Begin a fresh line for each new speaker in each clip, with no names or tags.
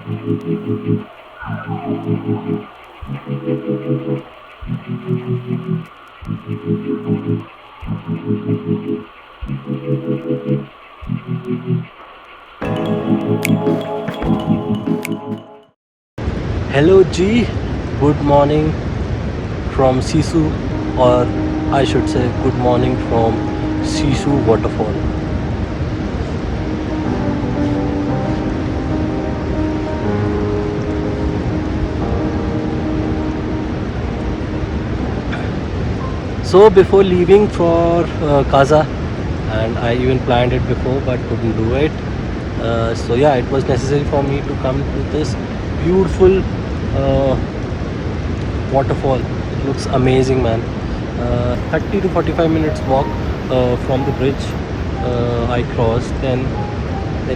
Hello G, good morning from Sisu, or I should say good morning from Sisu waterfall. So before leaving for Kaza, and I even planned it before but couldn't do it. So yeah, it was necessary for me to come to this beautiful waterfall. It looks amazing, man. 30 to 45 minutes walk from the bridge I crossed. Then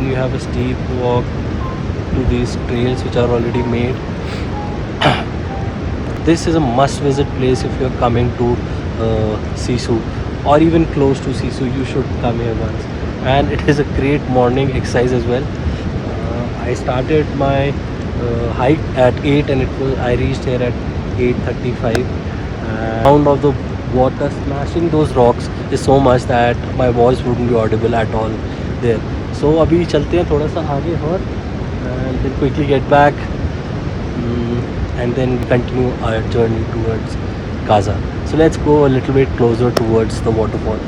you have a steep walk to these trails which are already made. This is a must visit place if you're coming to Sisu or even close to Sisu. You should come here once, and it is a great morning exercise as well. I started my hike at 8 and I reached here at 8:35. Sound of the water smashing those rocks is so much that my voice wouldn't be audible at all there. So अभी चलते हैं थोड़ा सा आगे और and then quickly get back and then continue our journey towards Kaza. So let's go a little bit closer towards the waterfall.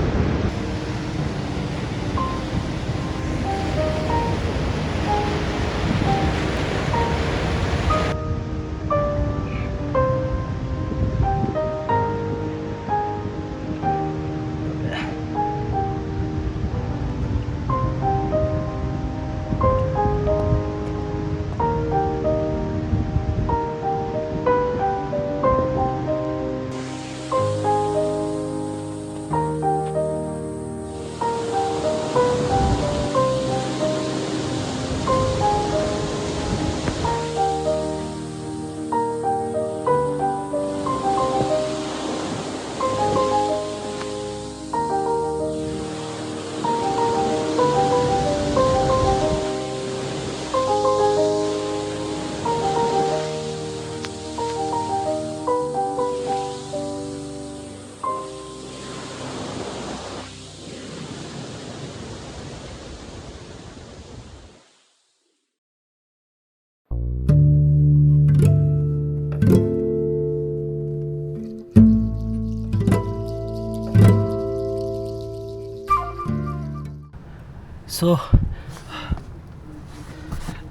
So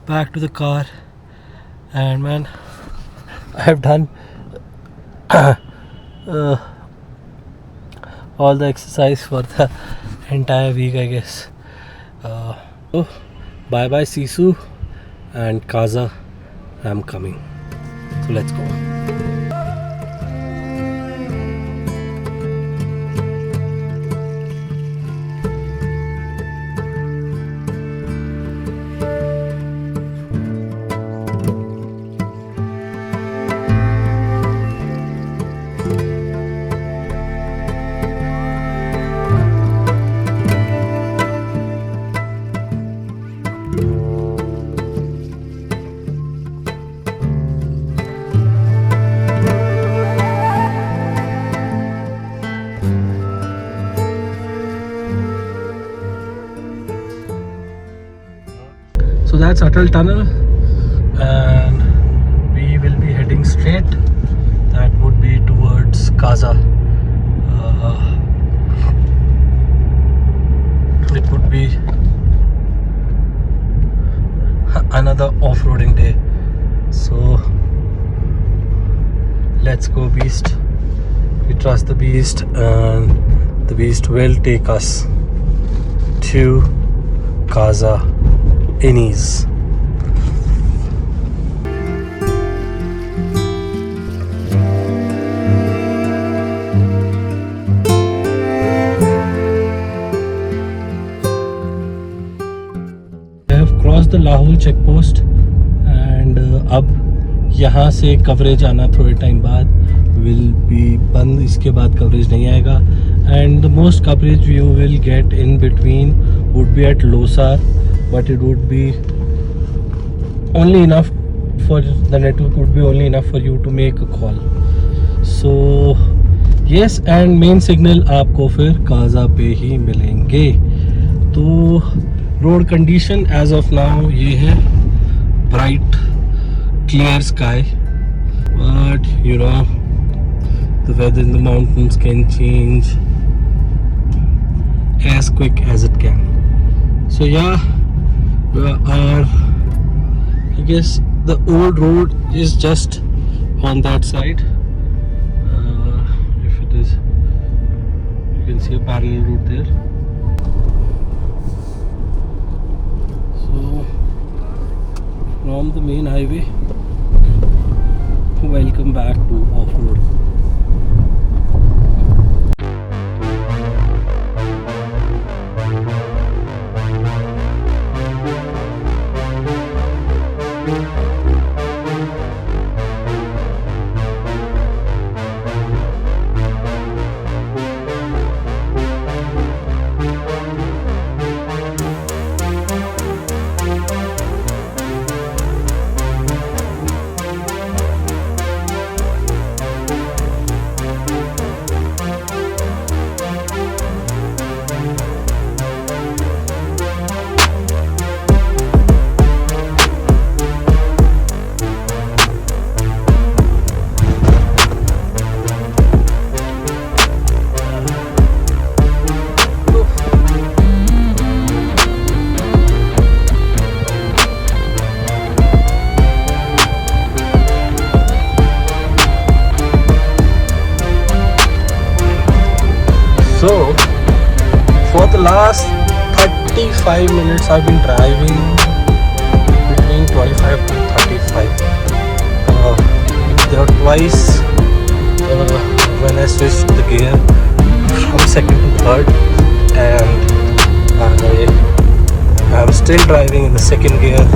back to the car, and man, I have done all the exercise for the entire week, I guess. So bye bye Sisu and Kaza. I'm coming. So let's go. So that's Atal Tunnel, and we will be heading straight. That would be towards Kaza. It would be another off-roading day. So let's go, beast. We trust the beast, and the beast will take us to Kaza in ease. I have crossed the Lahul checkpost, and अब यहाँ से coverage आना थोड़े time बाद will be बंद. इसके बाद coverage नहीं आएगा, and the most coverage you will get in between would be at Losar, but it would be only enough for the network would be only enough for you to make a call. So yes, and main signal आपको फिर काजा पे ही मिलेंगे. तो road condition as of now ये है, bright clear sky, but you know the weather in the mountains can change as quick as it can. So yeah, we are, I guess the old road is just on that side. If it is, you can see a parallel route there. So from the main highway, welcome back to off-road. So, for the last 35 minutes I've been driving between 25 to 35. There were twice when I switched the gear from second to third, and I'm still driving in the second gear.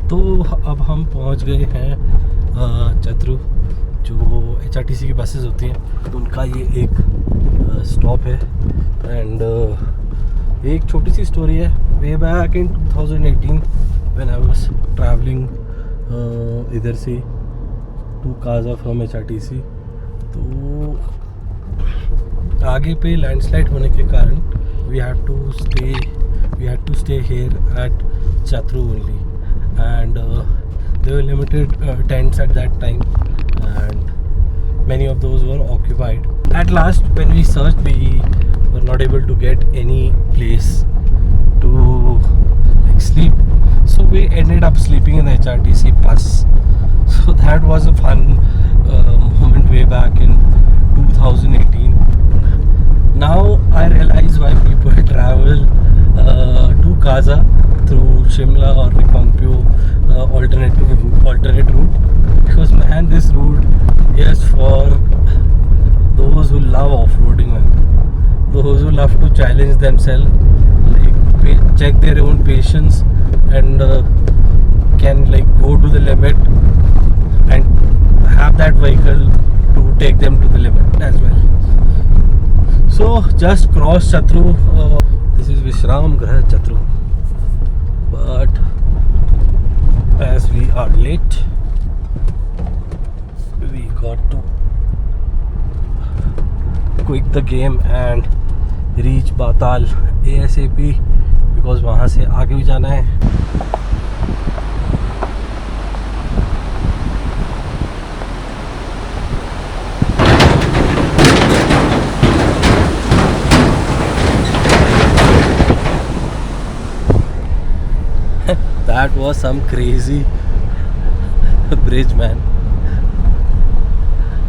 तो अब हम पहुंच गए हैं चतरू, जो HRTC की buses होती हैं उनका ये एक स्टॉप है. एंड एक छोटी सी स्टोरी है. Way back in 2018 when I was travelling इधर से टू काजा फ्रॉम HRTC, तो आगे पे लैंडस्लाइड होने के कारण we had to stay here at Chatru only. And there were limited tents at that time, and many of those were occupied. At last, when we searched, we were not able to get any place to sleep, so we ended up sleeping in the HRTC bus. So that was a fun moment way back in 2018. Now I realize why people travel to Kaza through Shimla or Riqongpyo alternate route, because man, this route is for those who love off-roading, man. Those who love to challenge themselves, like check their own patience, and can like go to the limit and have that vehicle to take them to the limit as well. So just cross Chatru. This is Vishram Grah Chatru. But as we are late, we got to quick the game and reach Batal ASAP, because वहाँ से आगे भी जाना है. That was some crazy bridge, man.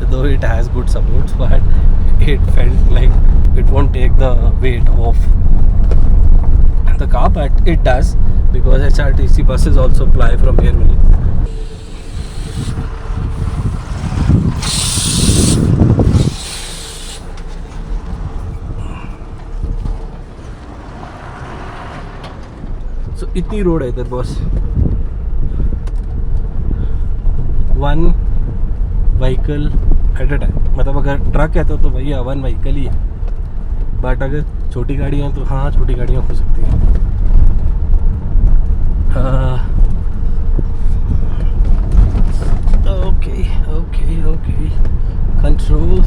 Though it has good supports, but it felt like it won't take the weight off the car, but it does because HRTC buses also ply from here only. So इतनी road है इधर boss. One vehicle at a time. मतलब अगर truck है तो भैया one vehicle ही है, but अगर छोटी गाड़ियाँ तो हाँ छोटी गाड़ियाँ हो सकती हैं. Okay okay okay control.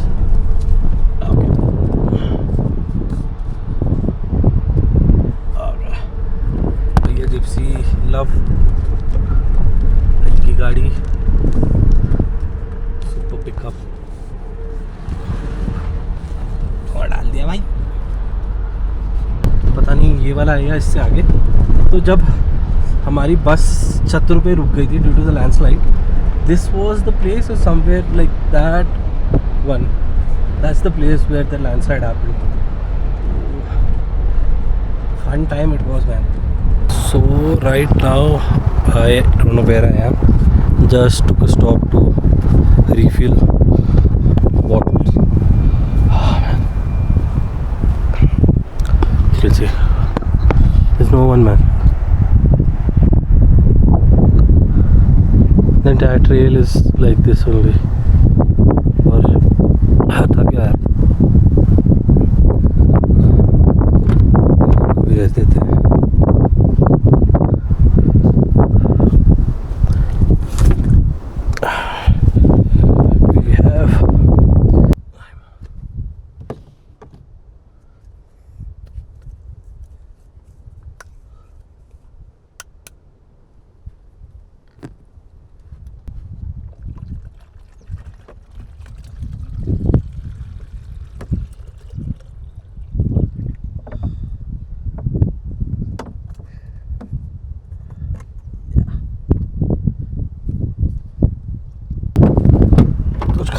भैया जिप्सी लव हल्की गाड़ी, सुपर पिकअप और डाल दिया भाई. पता नहीं ये वाला आएगा इससे आगे. तो जब हमारी बस छत्र पे रुक गई थी due to the landslide, this was the place somewhere like that one. That's the place where the landslide happened. Fun time it was man. So right now I don't know where I am. Just took a stop to refill bottles. Oh man, you can see there's no one, man. The entire trail is like this only. और था क्या यार, भी रहते थे.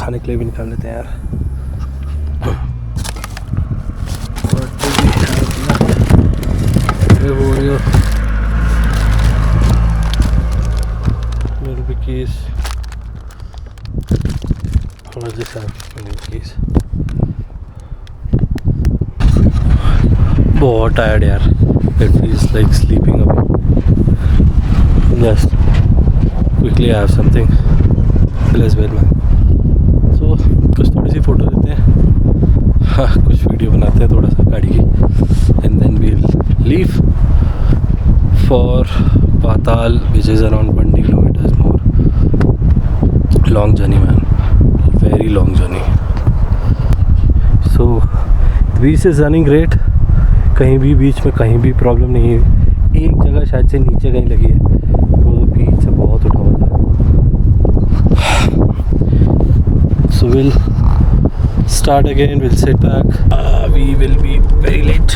खाने के लिए भी निकाल लेते हैं यार. Little bit keys. What does this have? Keys. बहुत tired यार. It feels like sleeping away. Just quickly have something. Let's wait, man. So कुछ थोड़ी सी फ़ोटो लेते हैं, हाँ कुछ वीडियो बनाते हैं थोड़ा सा गाड़ी की, and then we'll leave for Batal which is around 20 kilometres more. Long journey man, very long journey. So beach is running great. कहीं भी बीच में कहीं भी प्रॉब्लम नहीं है. एक जगह शायद से नीचे कहीं लगी है, वो बीच से बहुत उठा हुआ था. So we'll start again, we'll sit back. We will be very late,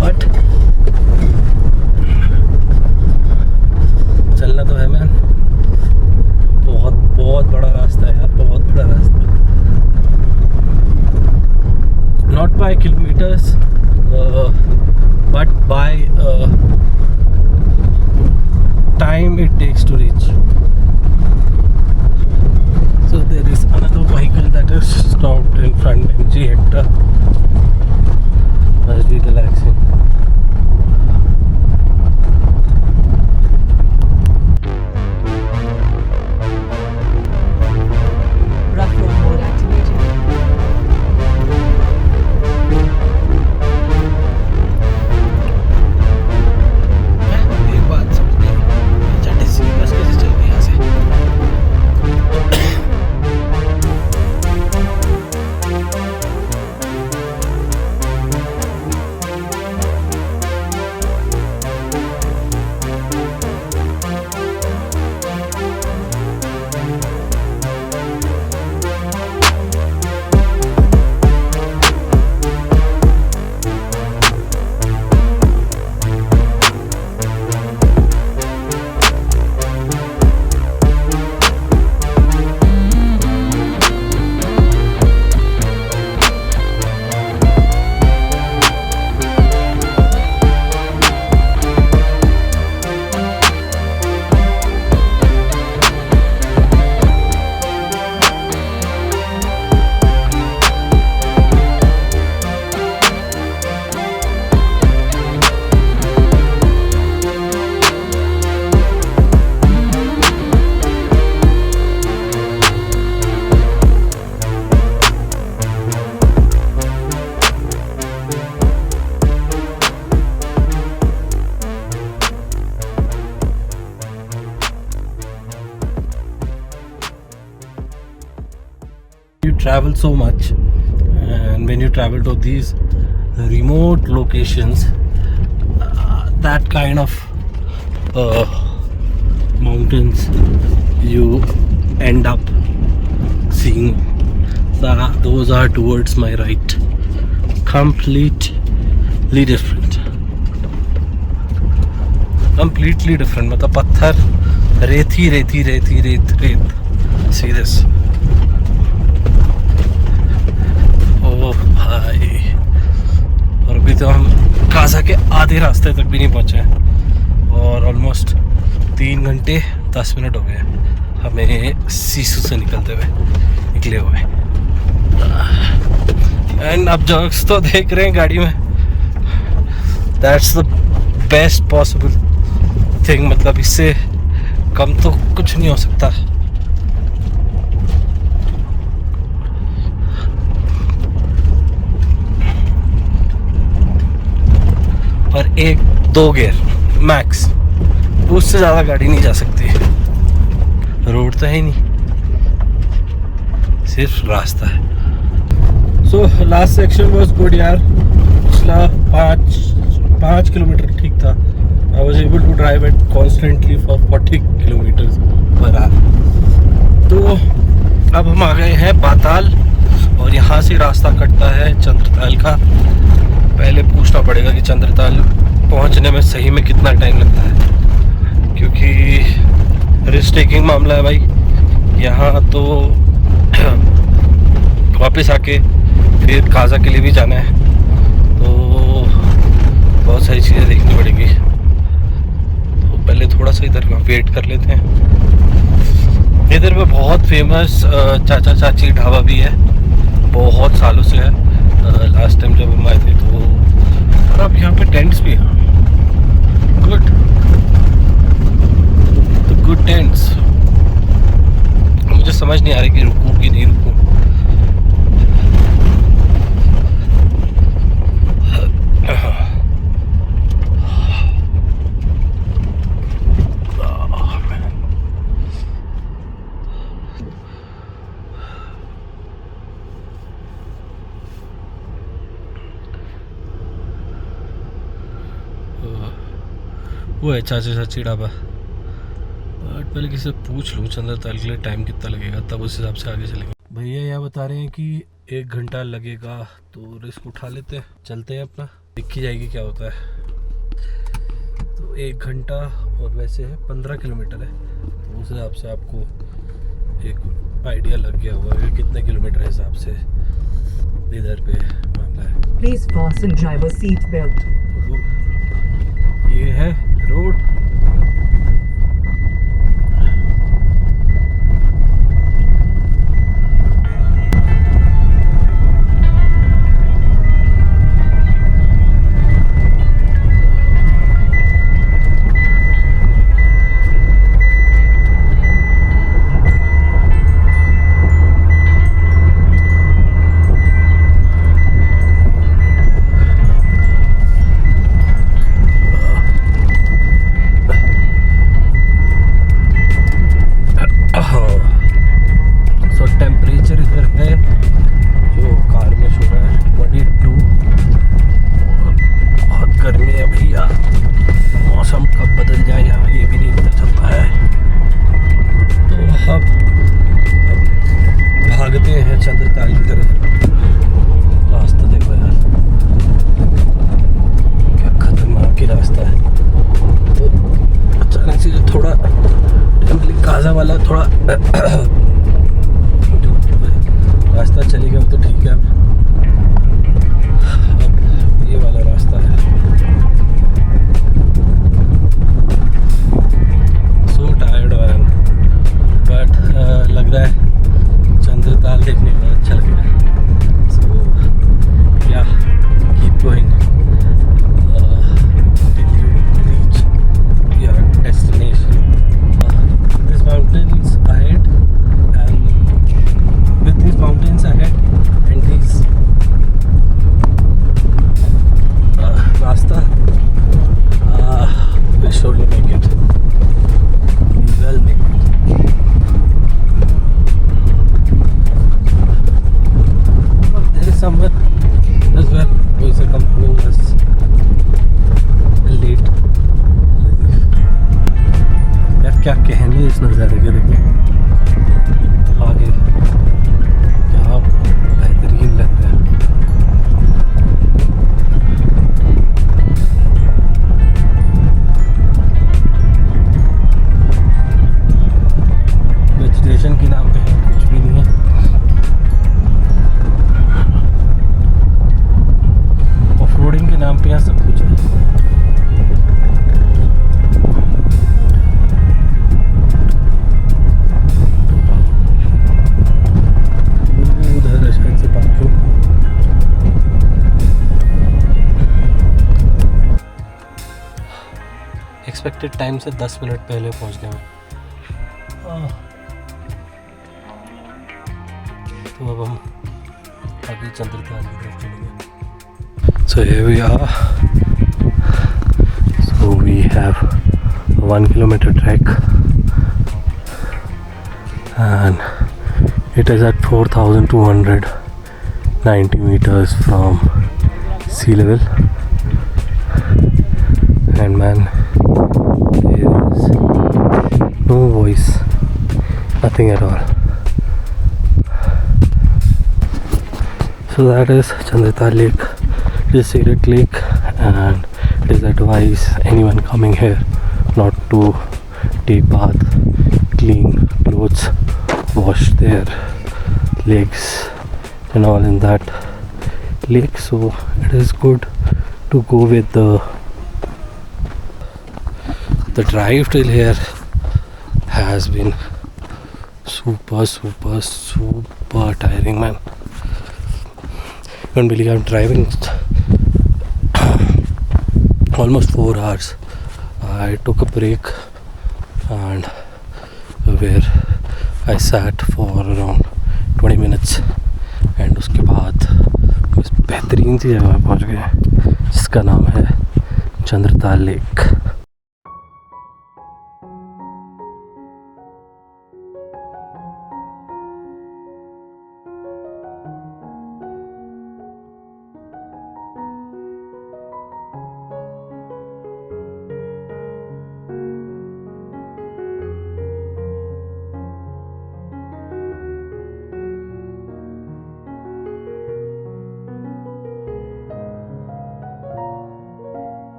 but चलना तो है मैन. बहुत बहुत बड़ा रास्ता है यार, बहुत बड़ा रास्ता. Not by kilometers, but by time it takes to reach. So there is another vehicle that is stopped in front, MG Hector. Very relaxing.
Rough road mode activated.
एक बात समझ नहीं आई, HRTC की बस कैसे चल रही है यहाँ से. travel so much, and when you travel to these remote locations, that kind of mountains you end up seeing, those are towards my right, completely different. मतलब पत्थर, रेत ही रेत. See this. ओ भाई, और अभी तो हम काजा के आधे रास्ते तक भी नहीं पहुंचे हैं और ऑलमोस्ट 3 घंटे 10 मिनट हो गए हमें सीसू से निकले हुए. एंड अब जॉग्स तो देख रहे हैं गाड़ी में. That's the best possible thing. मतलब इससे कम तो कुछ नहीं हो सकता. पर 1-2 गियर मैक्स, उससे ज़्यादा गाड़ी नहीं जा सकती. रोड तो है ही नहीं, सिर्फ रास्ता है. So last section was good यार. पिछला 5 किलोमीटर ठीक था. I was able to drive it constantly for 40 kilometres per hour. तो अब हम आ गए हैं पाताल और यहाँ से रास्ता कटता है चंद्रताल का. पहले पूछना पड़ेगा कि चंद्रताल पहुँचने में सही में कितना टाइम लगता है, क्योंकि रिस्क टेकिंग मामला है भाई. यहाँ तो वापस आके फिर काजा के लिए भी जाना है, तो बहुत सारी चीज़ें देखनी पड़ेंगी. तो पहले थोड़ा सा इधर वेट कर लेते हैं. इधर पे बहुत फेमस चाचा चाची ढाबा भी है, बहुत सालों से है. लास्ट टाइम जब हम आए थे तो, और अब यहाँ पे टेंट्स भी हैं. Good tents. मुझे समझ नहीं आ रही कि रुकूं कि नहीं रुकूं. वो है चाचा चाची ढाबा. बट पहले किसी से पूछ लूँ चंद्रताल के लिए टाइम कितना लगेगा, तब उस हिसाब से आगे चलेंगे. भैया यहाँ बता रहे हैं कि 1 घंटा लगेगा, तो रिस्क उठा लेते हैं, चलते हैं अपना, दिख ही जाएगी क्या होता है. तो 1 घंटा और वैसे है 15 किलोमीटर है, तो उस हिसाब से आपको एक आइडिया लग गया होगा कि कितने किलोमीटर हिसाब से इधर पे मामला है.
Please fasten driver's seat belt.
ये है रोड. रास्ता चलेगा वो तो ठीक है. अब ये वाला रास्ता है. सो टायर्ड मैन, बट लग रहा है चंद्रताल देखने में अच्छा लग रहा है. सो या keep going till you reach your destination. This mountains ahead, and with these mountains ahead and these नज़ारे के देखिए आगे, क्या बेहतरीन लग रहा है। वेजिटेशन के नाम पे है कुछ भी नहीं है। ऑफ रोडिंग के नाम पे यहाँ सब कुछ है। उधर है शायद से पार्किंग। एक्सपेक्टेड टाइम से 10 मिनट पहले पहुंच गया मैं। तो अब हम आगे चंद्रताल की तरफ चलेंगे। So here we are. So we have a 1 kilometer trek and it is at 4,290 meters from sea level, and man, there is no voice, nothing at all. So that is Chandratal Lake. It is Secret Lake, and it is advised anyone coming here not to take bath, clean clothes, wash their legs and all in that lake. So it is good to go with the drive till here has been super tiring, man. Can't believe I'm driving almost 4 hours. I took a break and where I sat for around 20 minutes and उसके बाद इस बेहतरीन सी जगह पहुंच गए जिसका नाम है चंद्रताल लेक।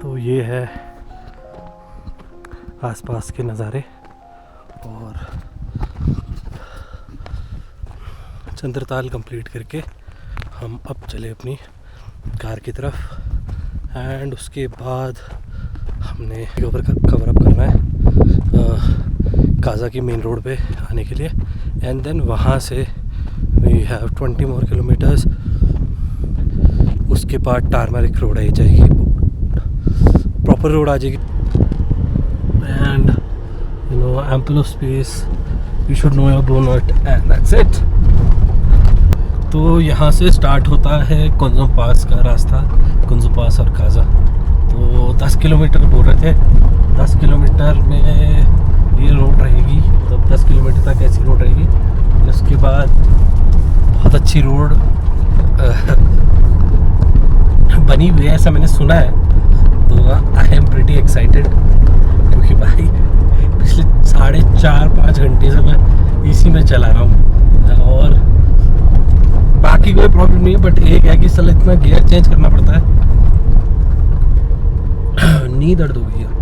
तो ये है आसपास के नज़ारे, और चंद्रताल कंप्लीट करके हम अब चले अपनी कार की तरफ, एंड उसके बाद हमने कवर अप करना है काजा की मेन रोड पे आने के लिए, एंड देन वहाँ से वी हैव 20 more किलोमीटर्स। उसके बाद टारमरिक रोड आई जाएगी, प्रॉपर रोड आ जाएगी, and you know ample of space, you should know your donut, and that's it. तो यहाँ से स्टार्ट होता है कुंजुम पास का रास्ता, कुंजुम पास और काजा। तो 10 किलोमीटर बोल रहे थे, 10 किलोमीटर में ये रोड रहेगी, मतलब 10 किलोमीटर तक ऐसी रोड रहेगी। उसके बाद बहुत अच्छी रोड बनी हुई है ऐसा मैंने सुना है, तो आई एम प्रीटी एक्साइटेड, क्योंकि भाई पिछले 4.5 घंटे से मैं इसी में चला रहा हूँ, और बाकी कोई प्रॉब्लम नहीं है, बट एक है कि साला इतना गियर चेंज करना पड़ता है, नी दर्द हो गई है।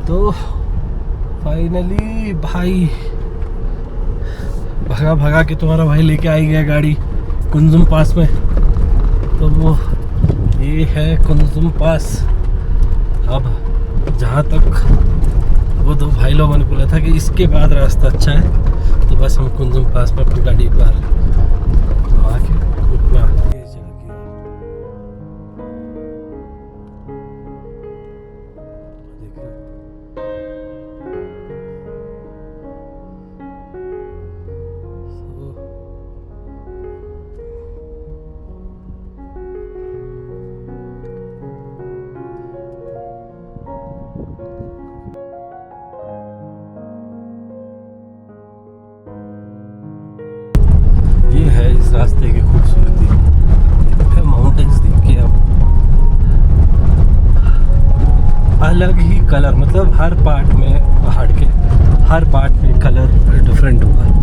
तो फाइनली भाई भगा भगा के तुम्हारा भाई लेके आई गया गाड़ी कुंजुम पास में। तो वो ये है कुंजुम पास। अब जहाँ तक वो दो भाई लोगों ने बोला था कि इसके बाद रास्ता अच्छा है, तो बस हम कुंजुम पास में अपनी गाड़ी एक बार घुमा के रुकना है इस जगह की ओर। देख रहे हो? ये है इस रास्ते की खूबसूरती। माउंटेन्स देखिए आप, अलग ही कलर, मतलब हर पार्ट में पहाड़ के हर पार्ट में कलर डिफरेंट होगा।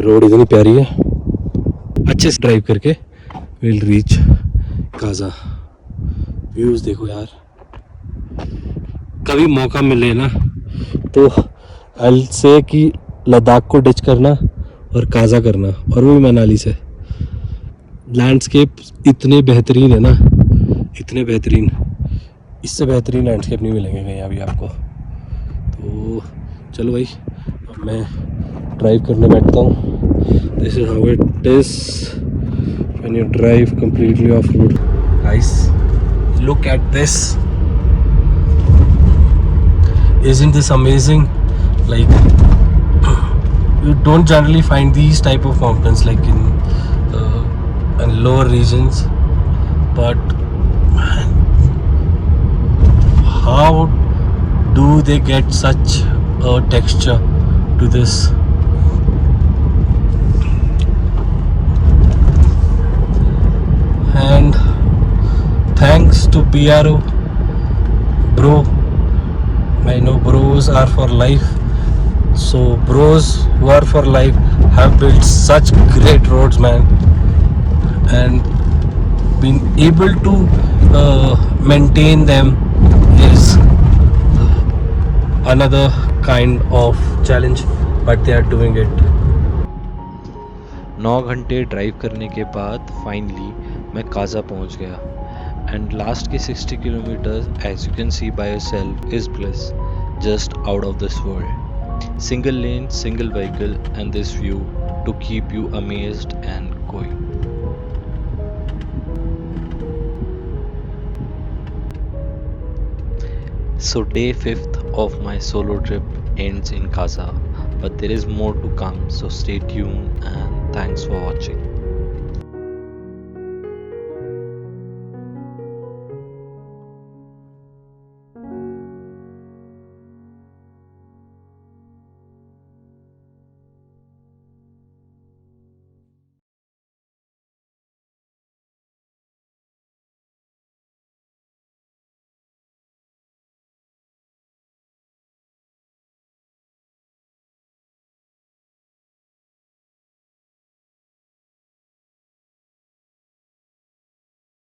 रोड इतनी प्यारी है, अच्छे से ड्राइव करके विल रीच काजा। व्यूज देखो यार, कभी मौका मिले ना तो अल से कि लद्दाख को डिच करना और काजा करना, और वो भी मनाली से। लैंडस्केप इतने बेहतरीन है ना, इतने बेहतरीन, इससे बेहतरीन लैंडस्केप नहीं मिलेंगे कहीं अभी आपको। तो चलो भाई, अब मैं ड्राइव करने बैठता हूँ। This is how it is when you drive completely off road. Guys, look at this. Isn't this amazing? Like you don't generally find these type of mountains like in lower regions, but man, how do they get such a texture to this? And thanks to PRO bro, I know bros are for life, so bros who are for life have built such great roads, man, and being able to maintain them is another kind of challenge, but they are doing it.
9 घंटे drive करने के बाद finally मैं काजा पहुंच गया, and last के 60 kilometres as you can see by yourself is bliss, just out of this world. Single lane, single vehicle and this view to keep you amazed and going. So day 5th of my solo trip ends in Kaza, but there is more to come, so stay tuned and thanks for watching.